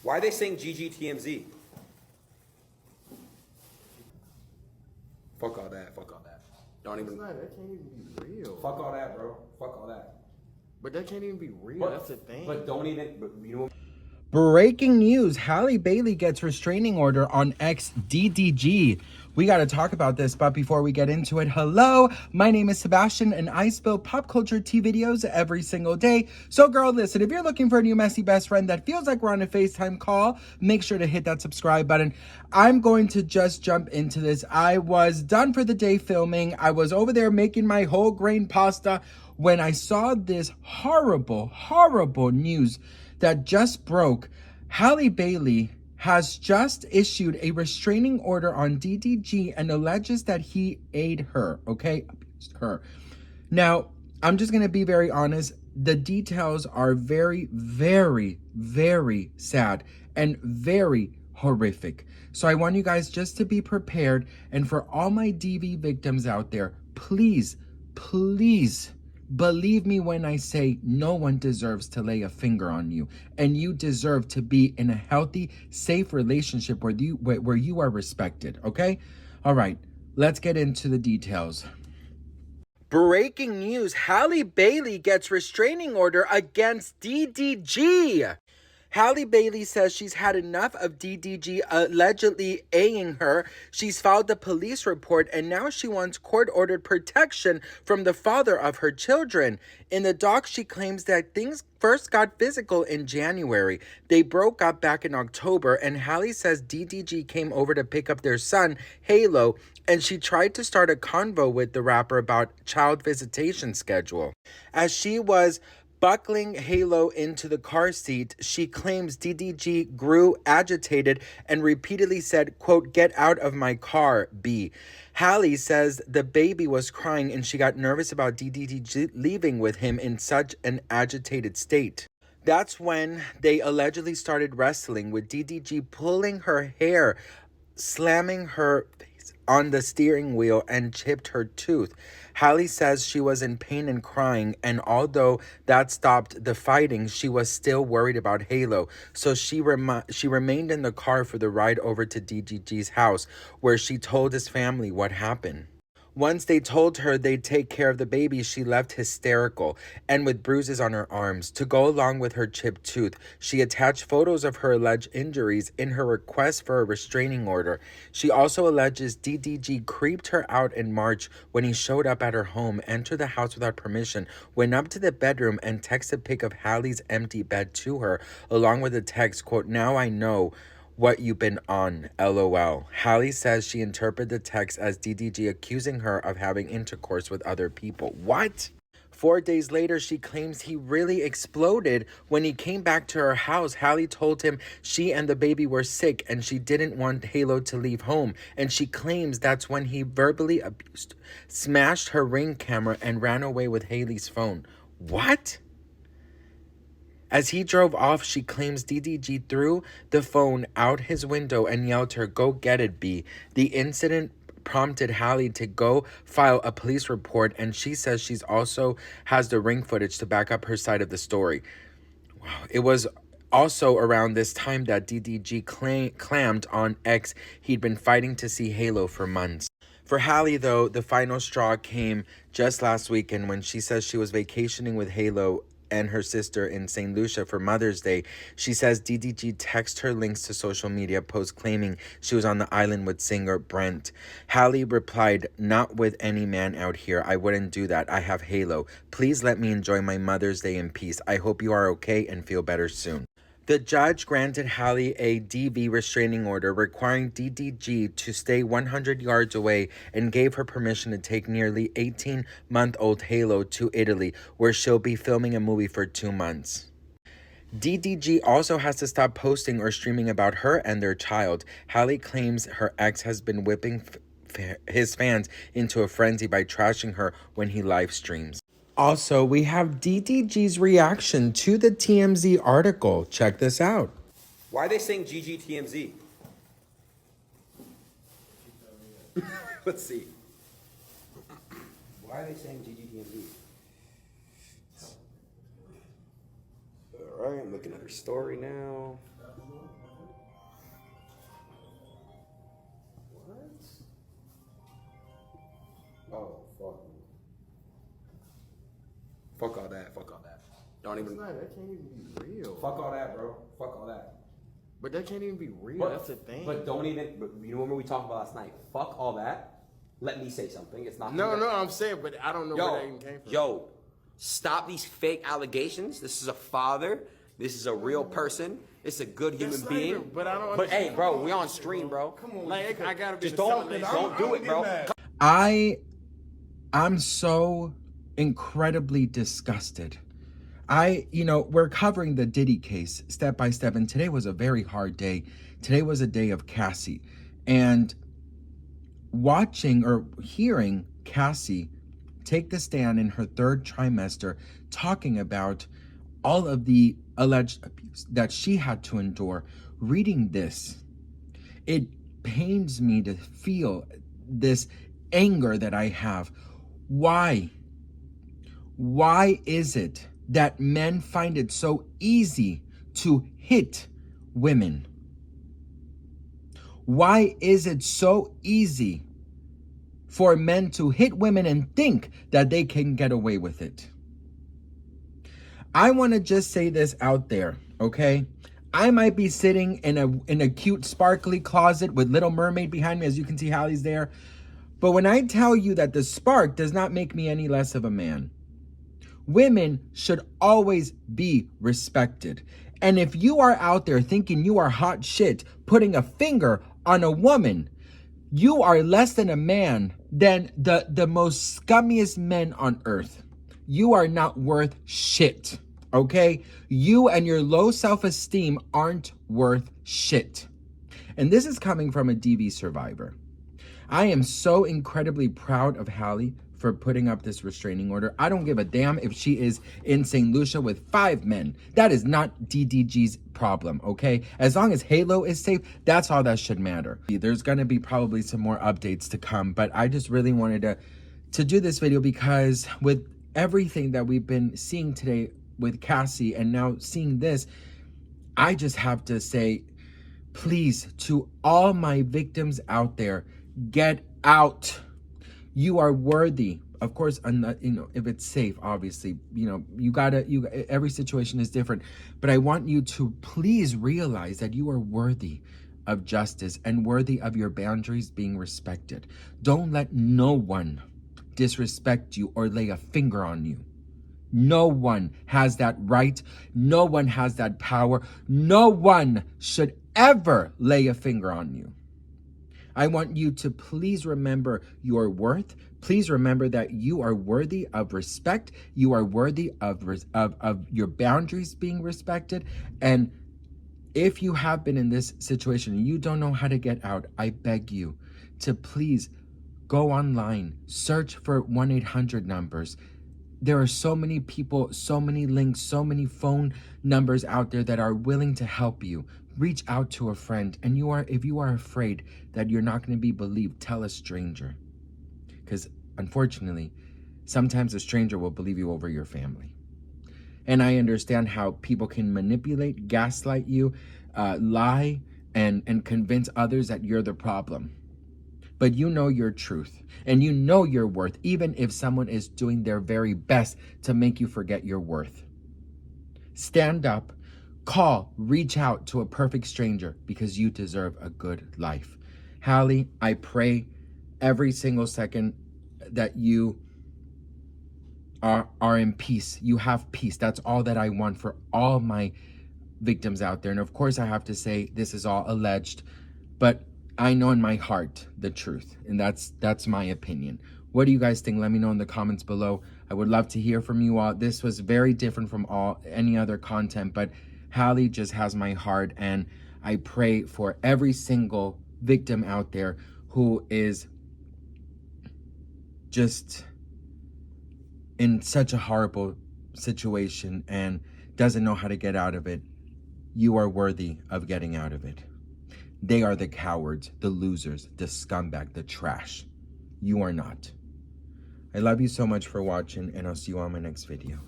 Why are they saying GGTMZ? Fuck all that. Fuck all that. Don't even. That can't even be real. Fuck all that, bro. Fuck all that. But that can't even be real. That's the thing. But don't even. But you know. Breaking news, Halle Bailey gets restraining order on ex DDG. We got to talk about this, but before we get into it, hello, my name is Sebastian and I spill pop culture tea videos every single day. So girl, listen, if you're looking for a new messy best friend that feels like we're on a FaceTime call, make sure to hit that subscribe button. I'm going to just jump into this. I was done for the day filming. I was over there making my whole grain pasta when I saw this horrible news that just broke. Halle Bailey has just issued a restraining order on DDG and alleges that he ate her, okay? Abused her. Now, I'm just gonna be very honest. The details are very sad and very horrific. So I want you guys just to be prepared. And for all my DV victims out there, please, believe me when I say no one deserves to lay a finger on you, and you deserve to be in a healthy, safe relationship where you are respected, okay? All right, let's get into the details. Breaking news, Halle Bailey gets restraining order against DDG. Halle Bailey says she's had enough of DDG allegedly A-ing her. She's filed a police report and now she wants court-ordered protection from the father of her children. In the doc, she claims that things first got physical in January. They broke up back in October, and Halle says DDG came over to pick up their son, Halo, and she tried to start a convo with the rapper about child visitation schedule. As she was buckling Halo into the car seat, she claims DDG grew agitated and repeatedly said, quote, "Get out of my car, B." Halle says the baby was crying and she got nervous about DDG leaving with him in such an agitated state. That's when they allegedly started wrestling, with DDG pulling her hair, slamming her face on the steering wheel, and chipped her tooth. Halle says she was in pain and crying, and although that stopped the fighting, she was still worried about Halo, so she remained in the car for the ride over to DDG's house, where she told his family what happened. Once they told her they'd take care of the baby, she left hysterical and with bruises on her arms. To go along with her chipped tooth, she attached photos of her alleged injuries in her request for a restraining order. She also alleges DDG creeped her out in March when he showed up at her home, entered the house without permission, went up to the bedroom and texted a pic of Halle's empty bed to her, along with a text, quote, "Now I know what you've been on, LOL." Halle says she interpreted the text as DDG accusing her of having intercourse with other people. What? 4 days later, she claims he really exploded when he came back to her house. Halle told him she and the baby were sick and she didn't want Halo to leave home. And she claims that's when he verbally abused, smashed her Ring camera, and ran away with Haley's phone. What? As he drove off, she claims DDG threw the phone out his window and yelled to her, "Go get it, B." The incident prompted Halle to go file a police report, and she says she's also has the Ring footage to back up her side of the story. Wow. It was also around this time that DDG clammed on X. He'd been fighting to see Halo for months. For Halle, though, the final straw came just last weekend when she says she was vacationing with Halo and her sister in St. Lucia for Mother's Day. She says DDG texted her links to social media posts claiming she was on the island with singer Brent. Halle replied, "Not with any man out here. I wouldn't do that. I have Halo. Please let me enjoy my Mother's Day in peace. I hope you are okay and feel better soon." The judge granted Halle a DV restraining order requiring DDG to stay 100 yards away and gave her permission to take nearly 18-month-old Halo to Italy, where she'll be filming a movie for 2 months. DDG also has to stop posting or streaming about her and their child. Halle claims her ex has been whipping his fans into a frenzy by trashing her when he live streams. Also, we have DDG's reaction to the TMZ article. Check this out. Why are they saying GGTMZ? Let's see. Why are they saying GGTMZ? All right, I'm looking at her story now. Don't even. That can't even be real. Fuck all that, bro. Fuck all that. But that can't even be real. But, That's the thing. But don't even. But you remember we talked about last night? Fuck all that. Let me say something. It's not. No, I'm saying, but I don't know where that even came from. Yo, stop these fake allegations. This is a father. This is a real person. It's a good human being. Even, but I don't. But hey, bro, we on stream, bro. Come on, like I gotta be. Just don't do it, bro. I'm so incredibly disgusted. We're covering the Diddy case step by step, and today was a very hard day. Today was a day of Cassie, and watching or hearing Cassie take the stand in her third trimester, talking about all of the alleged abuse that she had to endure, reading this, it pains me to feel this anger that I have. Why is it that men find it so easy to hit women? Why is it so easy for men to hit women and think that they can get away with it? I want to just say this out there, okay? I might be sitting in a cute, sparkly closet with Little Mermaid behind me, as you can see, Halle's there. But when I tell you that the spark does not make me any less of a man, women should always be respected. And if you are out there thinking you are hot shit, putting a finger on a woman, you are less than a man than the most scummiest men on earth. You are not worth shit, okay? You and your low self-esteem aren't worth shit. And this is coming from a DV survivor. I am so incredibly proud of Halle for putting up this restraining order. I don't give a damn if she is in St. Lucia with 5 men. That is not DDG's problem, okay? As long as Halo is safe, that's all that should matter. There's gonna be probably some more updates to come, but I just really wanted to do this video because with everything that we've been seeing today with Cassie and now seeing this, I just have to say, please, to all my victims out there, get out. You are worthy. Of course, if it's safe, obviously, every situation is different, but I want you to please realize that you are worthy of justice and worthy of your boundaries being respected. Don't let no one disrespect you or lay a finger on you. No one has that right. No one has that power. No one should ever lay a finger on you. I want you to please remember your worth. Please remember that you are worthy of respect. You are worthy of your boundaries being respected. And if you have been in this situation and you don't know how to get out, I beg you to please go online, search for 1-800 numbers. There are so many people, so many links, so many phone numbers out there that are willing to help you. Reach out to a friend. And if you are afraid that you're not going to be believed, tell a stranger. Because unfortunately, sometimes a stranger will believe you over your family. And I understand how people can manipulate, gaslight you, lie, and convince others that you're the problem. But you know your truth and you know your worth, even if someone is doing their very best to make you forget your worth. Stand up, call, reach out to a perfect stranger because you deserve a good life. Halle, I pray every single second that you are in peace. You have peace. That's all that I want for all my victims out there. And of course I have to say this is all alleged, but I know in my heart the truth, and that's my opinion. What do you guys think? Let me know in the comments below. I would love to hear from you all. This was very different from any other content, but Halle just has my heart, and I pray for every single victim out there who is just in such a horrible situation and doesn't know how to get out of it. You are worthy of getting out of it. They are the cowards, the losers, the scumbag, the trash. You are not. I love you so much for watching, and I'll see you on my next video.